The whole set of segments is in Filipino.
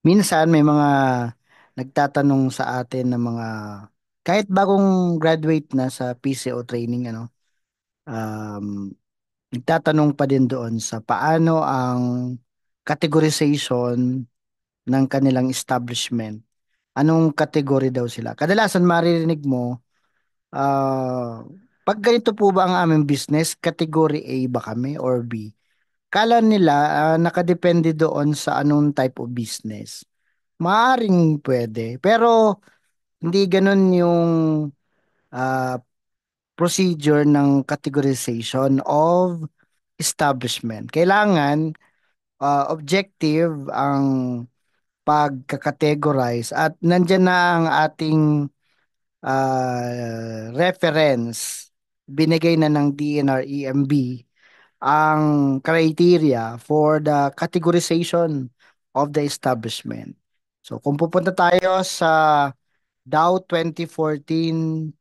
Minsan may mga nagtatanong sa atin ng mga kahit bagong graduate na sa PCO training nagtatanong pa din doon sa paano ang categorization ng kanilang establishment. Anong category daw sila? Kadalasan maririnig mo, ah, pag ganito po ba ang aming business, category A ba kami or B? Kala nila nakadepende doon sa anong type of business. Maaring pwede. Pero hindi ganun yung ah, procedure ng categorization of establishment. Kailangan objective ang pagkakategorize at nandyan na ang ating reference binigay na ng DNR-EMB ang criteria for the categorization of the establishment. So kung pupunta tayo sa Dow 2014-02,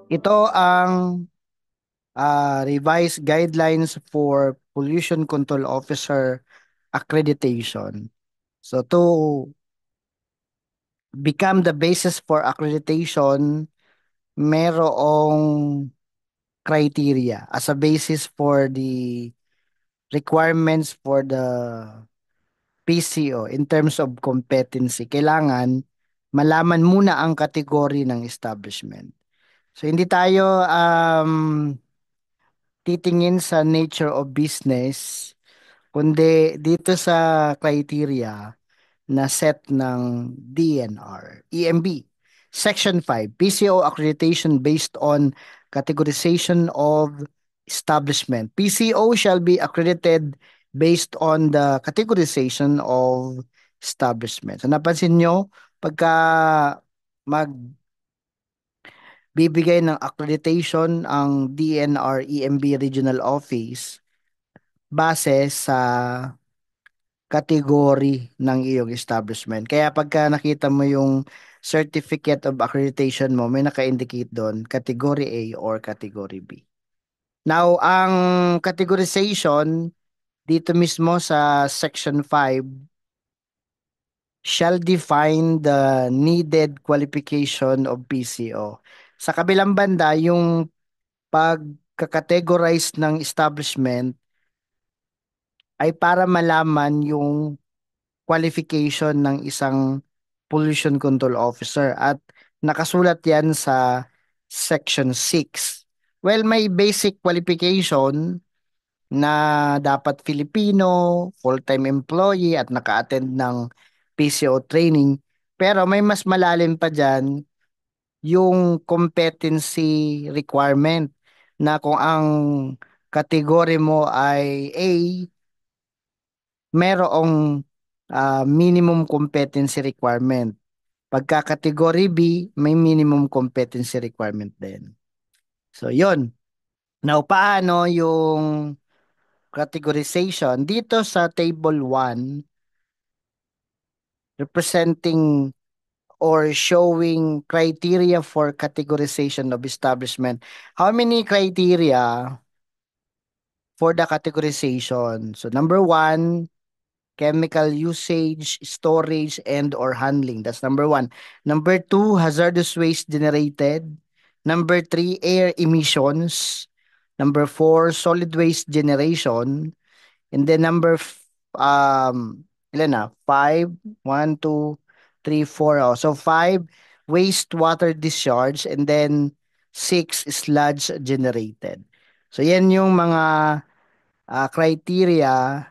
ito ang revised guidelines for pollution control officer accreditation. So to become the basis for accreditation, merong criteria as a basis for the requirements for the PCO in terms of competency. Kailangan malaman muna ang kategory ng establishment. So hindi tayo titingin sa nature of business, kundi dito sa criteria na set ng DNR, EMB. Section 5, PCO accreditation based on categorization of establishment. PCO shall be accredited based on the categorization of establishment. So napansin nyo, pagka magbibigay ng accreditation ang DNR EMB Regional Office base sa category ng iyong establishment. Kaya pagka nakita mo yung certificate of accreditation mo, may naka-indicate doon, category A or category B. Now, ang categorization dito mismo sa section 5 shall define the needed qualification of PCO. Sa kabilang banda, yung pagkakategorize ng establishment ay para malaman yung qualification ng isang pollution control officer at nakasulat yan sa section 6. Well, may basic qualification na dapat Filipino, full-time employee at naka-attend ng PCO training. Pero may mas malalim pa dyan yung competency requirement na kung ang kategory mo ay A, merong minimum competency requirement. Pagka category B, may minimum competency requirement din. So, yon. Now, paano yung categorization? Dito sa table 1, representing or showing criteria for categorization of establishment. How many criteria for the categorization? So, number 1, chemical usage, storage, and or handling. That's number 1. Number 2, hazardous waste generated. Number 3, air emissions. Number 4, solid waste generation. And then ilan na? 5, 1, 2, 3, 4. Oh. So 5, wastewater discharge. And then 6, sludge generated. So yan yung mga criteria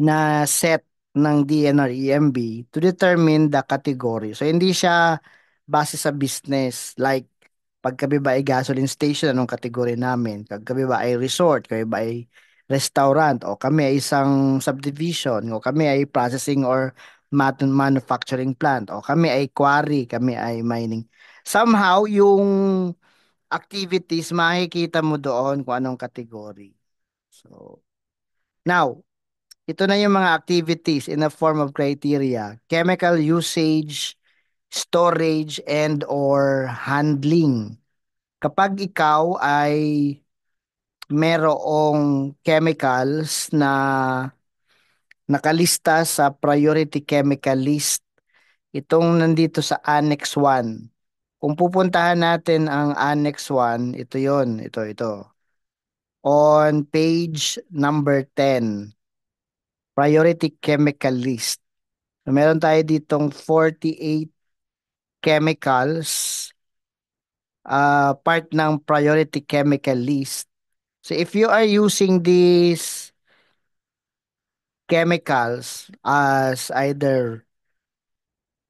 na set ng DNR-EMB to determine the category. So, hindi siya base sa business. Like, pag kami ba ay gasoline station, anong category namin? Pag kami ba ay resort, kami ba ay restaurant, o kami ay isang subdivision, o kami ay processing or manufacturing plant, o kami ay quarry, kami ay mining. Somehow, yung activities, makikita mo doon kung anong category. So, now, ito na yung mga activities in a form of criteria. Chemical usage, storage, and or handling. Kapag ikaw ay merong chemicals na nakalista sa priority chemical list, itong nandito sa Annex 1. Kung pupuntahan natin ang Annex 1, ito yon, ito. On page number 10, priority chemical list. So, meron tayo ditong 48 chemicals, part ng priority chemical list. So if you are using these chemicals as either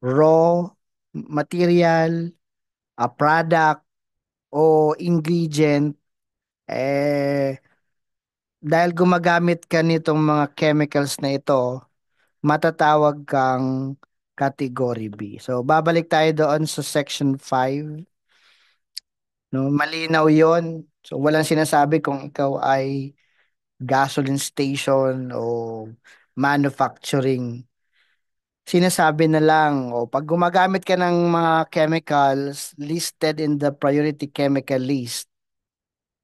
raw material, a product, o ingredient, eh, dahil gumagamit ka nitong mga chemicals na ito, matatawag kang Category B. So, babalik tayo doon sa Section 5. No? Malinaw yon. So, walang sinasabi kung ikaw ay gasoline station o manufacturing. Sinasabi na lang, o pag gumagamit ka ng mga chemicals listed in the priority chemical list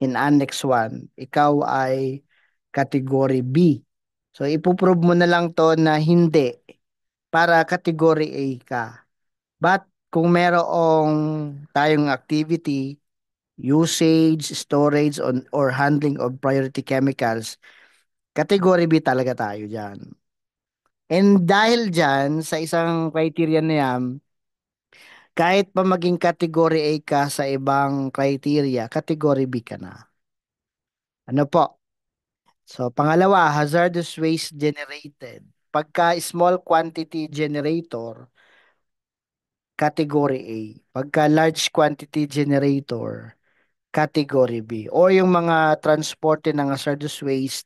in Annex 1, ikaw ay Category B. So, ipoprove mo na lang to na hindi para Category A ka. But kung merong tayong activity, usage, storage, or handling of priority chemicals, Category B talaga tayo dyan. And dahil dyan, sa isang criteria na yan, kahit pa maging Category A ka sa ibang criteria, Category B ka na. Ano po? So, pangalawa, hazardous waste generated. Pagka small quantity generator, Category A. Pagka large quantity generator, Category B. O yung mga transporte ng hazardous waste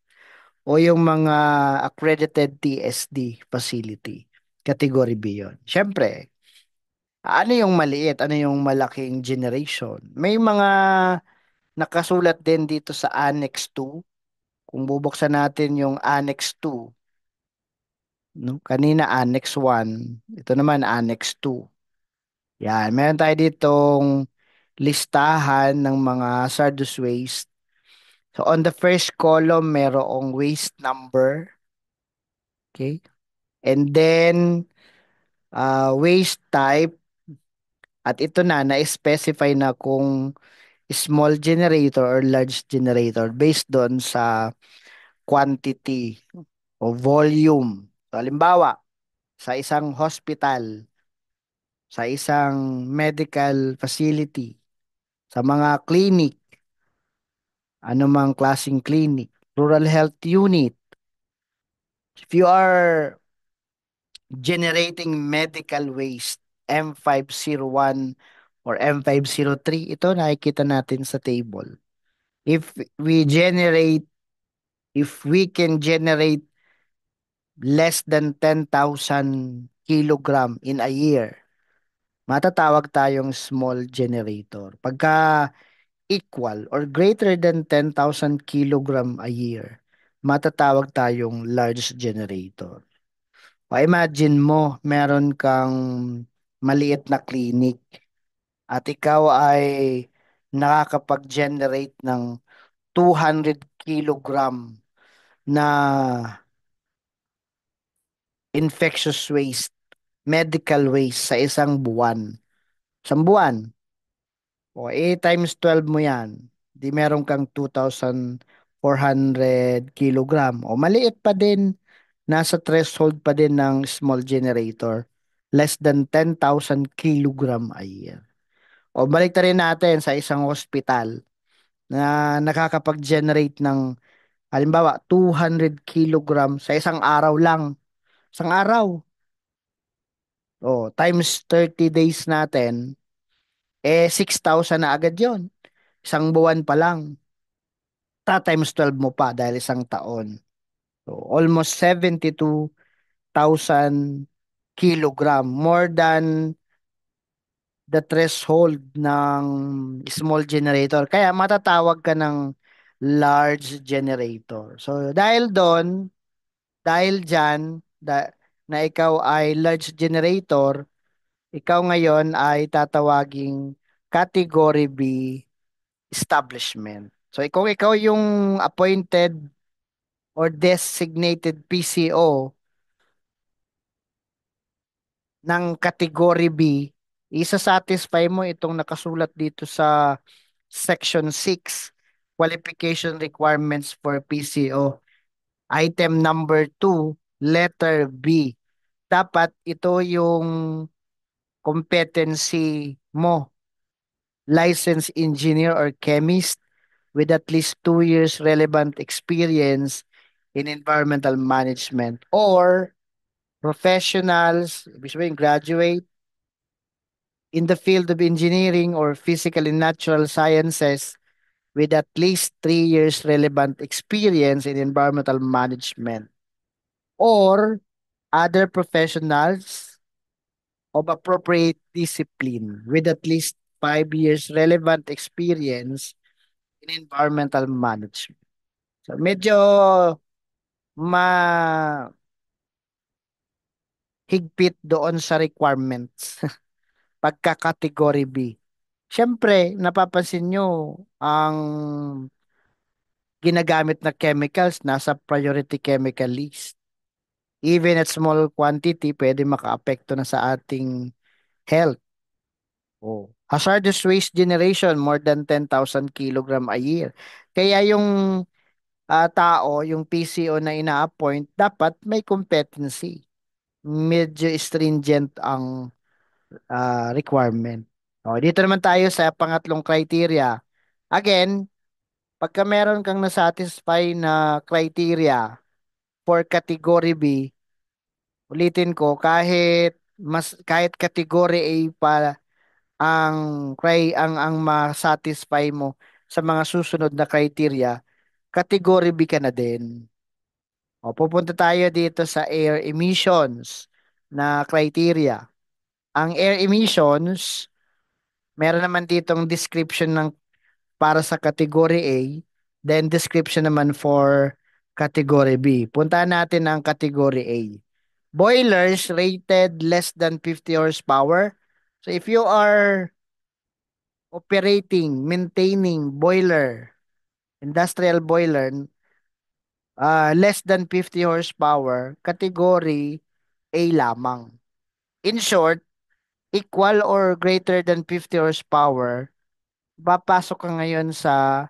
o yung mga accredited TSD facility. Category B yun. Siyempre, ano yung maliit, ano yung malaking generation? May mga nakasulat din dito sa Annex 2. Kung bubuksan natin yung Annex 2, no? Kanina Annex 1, ito naman Annex 2. Yan, meron tayo ditong listahan ng mga hazardous waste. So on the first column, merong waste number, okay? And then waste type, at ito na-specify na kung small generator or large generator based doon sa quantity o volume. So, halimbawa, sa isang hospital, sa isang medical facility, sa mga clinic, anumang klaseng clinic, rural health unit, if you are generating medical waste, M501 or M503, ito nakikita natin sa table. If we generate, if we can generate less than 10,000 kilogram in a year, matatawag tayong small generator. Pagka equal or greater than 10,000 kilogram a year, matatawag tayong large generator. O imagine mo, meron kang maliit na clinic at ikaw ay nakakapag-generate ng 200 kilogram na infectious waste, medical waste sa isang buwan. Isang buwan. O times 12 mo yan. Di meron kang 2,400 kilogram. O maliit pa din. Nasa threshold pa din ng small generator. Less than 10,000 kilogram a year. O balik rin natin sa isang hospital na nakakapag-generate ng halimbawa 200 kilogram sa isang araw lang. Isang araw. O times 30 days natin, 6,000 na agad yon. Isang buwan pa lang. Times 12 mo pa dahil isang taon. So, almost 72,000 kilogram. More than the threshold ng small generator. Kaya matatawag ka ng large generator. So, dahil doon, dahil dyan, na ikaw ay large generator, ikaw ngayon ay tatawaging Category B establishment. So kung ikaw yung appointed or designated PCO ng category B, isa-satisfy mo itong nakasulat dito sa Section 6, Qualification Requirements for PCO. Item number 2, letter B. Dapat ito yung competency mo. Licensed engineer or chemist with at least 2 years relevant experience in environmental management or professionals, ibig sabihin graduate in the field of engineering or physical and natural sciences with at least 3 years relevant experience in environmental management or other professionals of appropriate discipline with at least 5 years relevant experience in environmental management. So medyo mahigpit doon sa requirements pagka-category B. Siyempre, napapansin nyo, ang ginagamit na chemicals nasa priority chemical list. Even at small quantity, pwede makaapekto na sa ating health. Oh. Hazardous waste generation, more than 10,000 kilogram a year. Kaya yung tao, yung PCO na ina-appoint, dapat may competency. Medyo stringent ang requirement. Oh, dito naman tayo sa pangatlong criteria. Again, pagka meron kang nasatisfy na criteria for category B, ulitin ko, kahit category A pa ang ang ma-satisfy mo sa mga susunod na criteria, category B ka na din. O, pupunta tayo dito sa air emissions na criteria. Ang air emissions, meron naman ditong description ng para sa category A, then description naman for category B. Puntahan natin ang category A. Boilers rated less than 50 horsepower. So if you are operating, maintaining boiler, industrial boiler, less than 50 horsepower, category A lamang. In short, equal or greater than 50 horsepower, papasok ka ngayon sa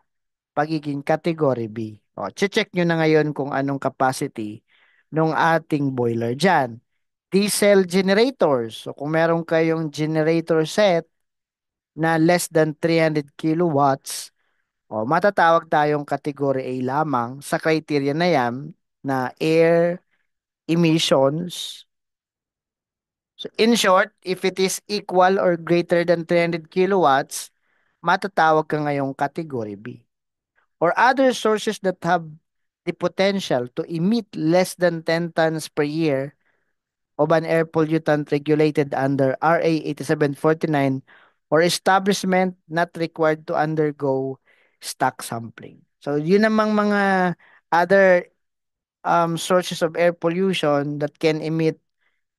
pagiging category B. O, check nyo na ngayon kung anong capacity ng ating boiler dyan. Diesel generators. So, kung meron kayong generator set na less than 300 kilowatts, o, matatawag tayong category A lamang sa criteria na yan na air emissions. So in short, if it is equal or greater than 300 kilowatts, matatawag ka ngayong category B. Or other sources that have the potential to emit less than 10 tons per year of an air pollutant regulated under RA 8749 or establishment not required to undergo stock sampling. So yun namang mga other sources of air pollution that can emit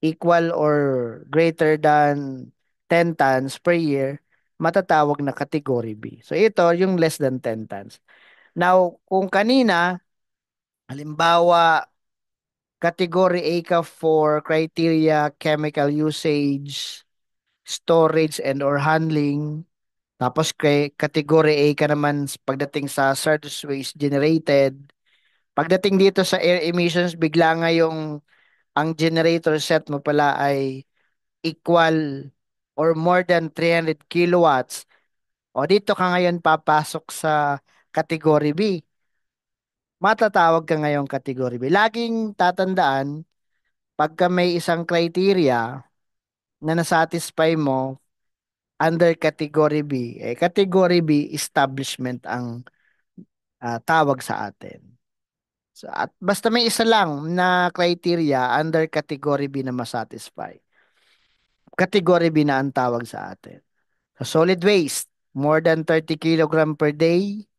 equal or greater than 10 tons per year, matatawag na category B. So ito yung less than 10 tons. Now, kung kanina, halimbawa, category A ka for criteria, chemical usage, storage and or handling. Tapos kay category A ka naman pagdating sa hazardous waste generated. Pagdating dito sa air emissions, bigla nga yung ang generator set mo pala ay equal or more than 300 kilowatts. O dito ka ngayon papasok sa category B. Matatawag ka ngayong category B. Laging tatandaan, pagka may isang criteria na nasatisfy mo under category B, category B establishment ang tawag sa atin. So, at basta may isa lang na criteria under category B na masatisfy. Category B na ang tawag sa atin. So, solid waste, more than 30 kilogram per day,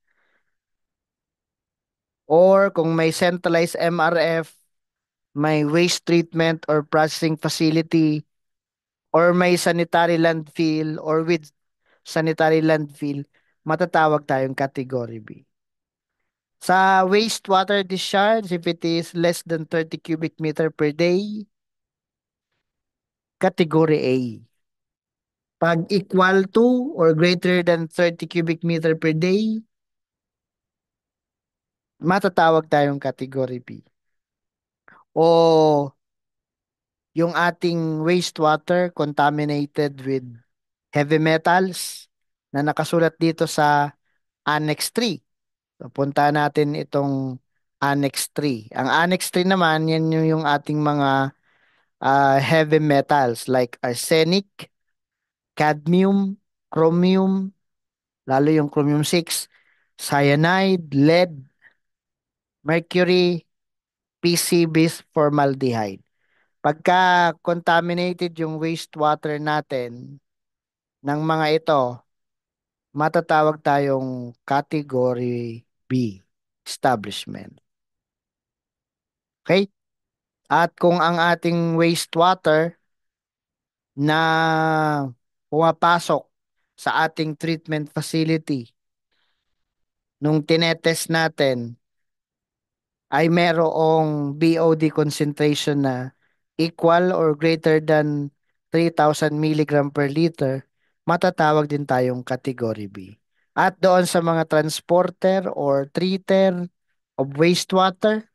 or kung may centralized MRF, may waste treatment or processing facility, or may sanitary landfill or with sanitary landfill, matatawag tayong category B. Sa wastewater discharge, if it is less than 30 cubic meter per day, category A. Pag equal to or greater than 30 cubic meter per day, matatawag tayong category B. O yung ating wastewater contaminated with heavy metals na nakasulat dito sa Annex 3. So, punta natin itong Annex 3. Ang Annex 3 naman, yan yung ating mga heavy metals like arsenic, cadmium, chromium, lalo yung chromium 6, cyanide, lead, mercury, PCBs, formaldehyde. Pagka contaminated yung wastewater natin ng mga ito, matatawag tayong category B establishment. Okay? At kung ang ating wastewater na pumapasok sa ating treatment facility nung tinetest natin ay merong BOD concentration na equal or greater than 3,000 milligram per liter, matatawag din tayong category B. At doon sa mga transporter or treater of wastewater,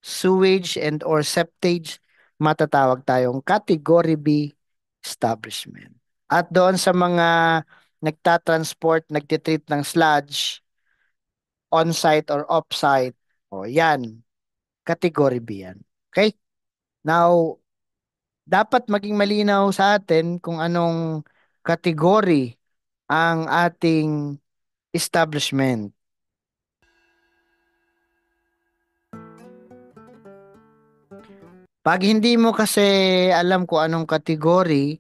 sewage and or septage, matatawag tayong category B establishment. At doon sa mga nagtatransport, nagtitreat ng sludge, on-site or off-site, o yan, category B yan. Okay? Now, dapat maging malinaw sa atin kung anong category ang ating establishment. Pag hindi mo kasi alam kung anong category,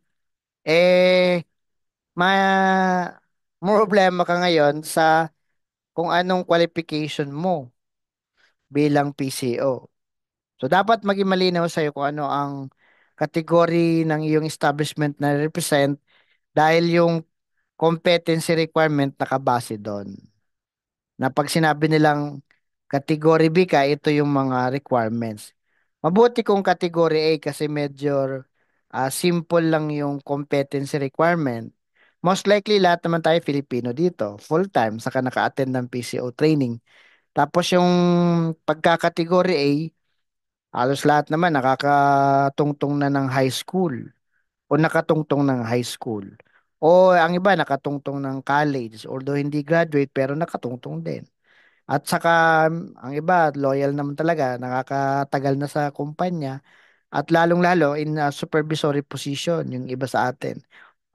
eh, ma problema ka ngayon sa kung anong qualification mo bilang PCO. So, dapat maging malinaw sa'yo kung ano ang category ng iyong establishment na represent dahil yung competency requirement nakabase doon. Na pag sinabi nilang category B ka, ito yung mga requirements. Mabuti kung category A kasi medyo simple lang yung competency requirement. Most likely lahat naman tayo Filipino dito, full-time, saka naka-attend ng PCO training. Tapos yung pagka-category A, halos lahat naman nakakatungtong na ng high school o nakatungtong ng high school. O ang iba nakatungtong ng college, although hindi graduate pero nakatungtong din. At saka ang iba loyal naman talaga, nakakatagal na sa kumpanya at lalong-lalo in a supervisory position yung iba sa atin.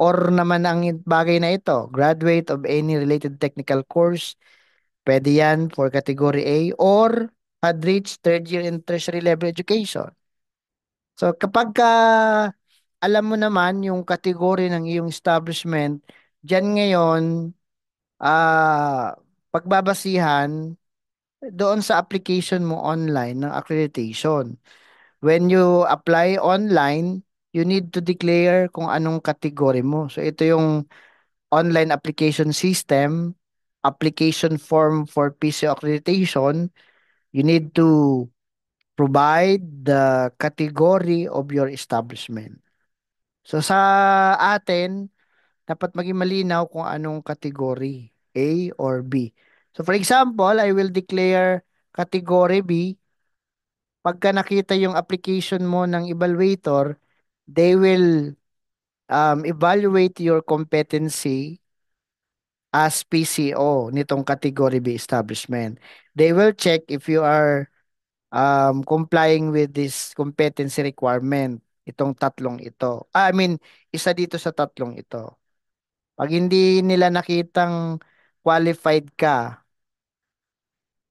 Or naman ang bagay na ito, graduate of any related technical course, pwede yan for category A or had reached third year in tertiary level education. So kapag alam mo naman yung category ng iyong establishment, diyan ngayon pagbabasihan doon sa application mo online ng accreditation. When you apply online, you need to declare kung anong category mo. So ito yung online application system, application form for PCO accreditation. You need to provide the category of your establishment. So sa atin, dapat maging malinaw kung anong category, A or B. So for example, I will declare category B. Pagka nakita yung application mo ng evaluator, they will evaluate your competency as PCO nitong category B establishment. They will check if you are complying with this competency requirement, itong tatlong ito. I mean, isa dito sa tatlong ito. Pag hindi nila nakitang qualified ka,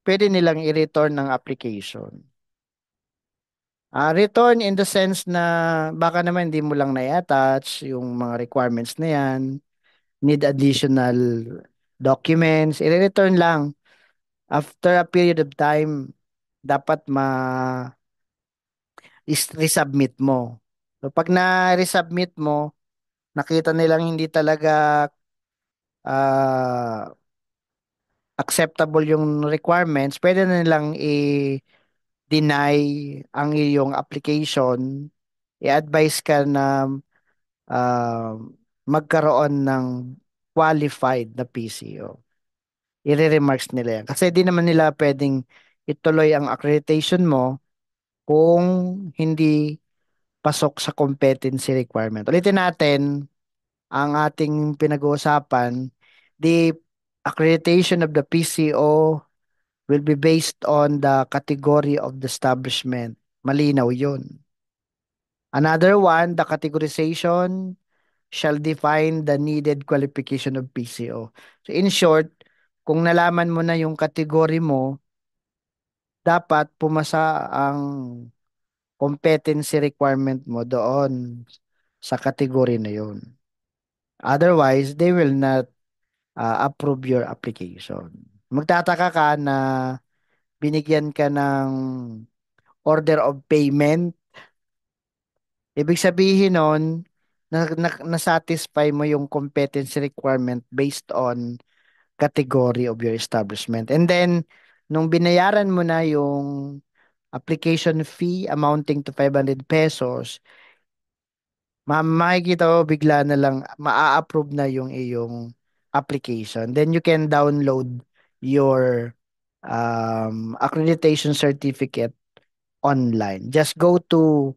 pwede nilang i-return ng application. Return in the sense na baka naman hindi mo lang na-attach yung mga requirements na yan, need additional documents, i-return lang. After a period of time, dapat resubmit mo. So pag na-resubmit mo, nakita nilang hindi talaga ah acceptable yung requirements, pwede na nilang i-deny ang iyong application, i-advise ka na ah, magkaroon ng qualified na PCO. I-remarks nila yan. Kasi di naman nila pwedeng ituloy ang accreditation mo kung hindi pasok sa competency requirement. Ulitin natin ang ating pinag-uusapan. The accreditation of the PCO will be based on the category of the establishment. Malinaw yun. Another one, the categorization shall define the needed qualification of PCO. So in short, kung nalaman mo na yung category mo, dapat pumasa ang competency requirement mo doon sa category na yun. Otherwise, they will not approve your application. Magtataka ka na binigyan ka ng order of payment. Ibig sabihin nun, na-satisfy mo yung competency requirement based on category of your establishment. And then, nung binayaran mo na yung application fee amounting to 500 pesos, makikita mo bigla na lang maa-approve na yung iyong application. Then you can download your accreditation certificate online. Just go to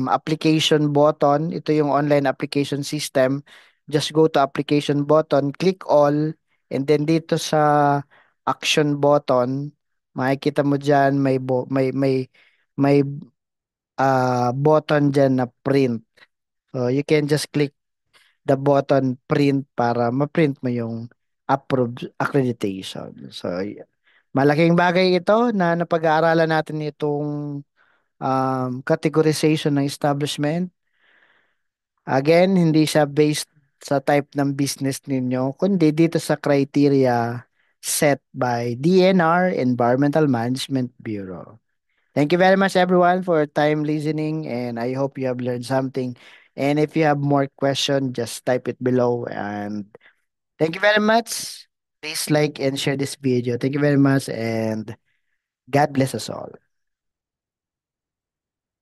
application button. Ito yung online application system. Just go to application button, click all, and then dito sa action button, makikita mo diyan may button diyan na print. So you can just click the button print para ma-print mo yung approved accreditation. So malaking bagay ito na napag-aaralan natin itong categorization ng establishment. Again, hindi siya based sa type ng business ninyo, kundi dito sa criteria set by DNR, Environmental Management Bureau. Thank you very much, everyone, for your time listening, and I hope you have learned something. And if you have more questions, just type it below. And thank you very much. Please like and share this video. Thank you very much, and God bless us all.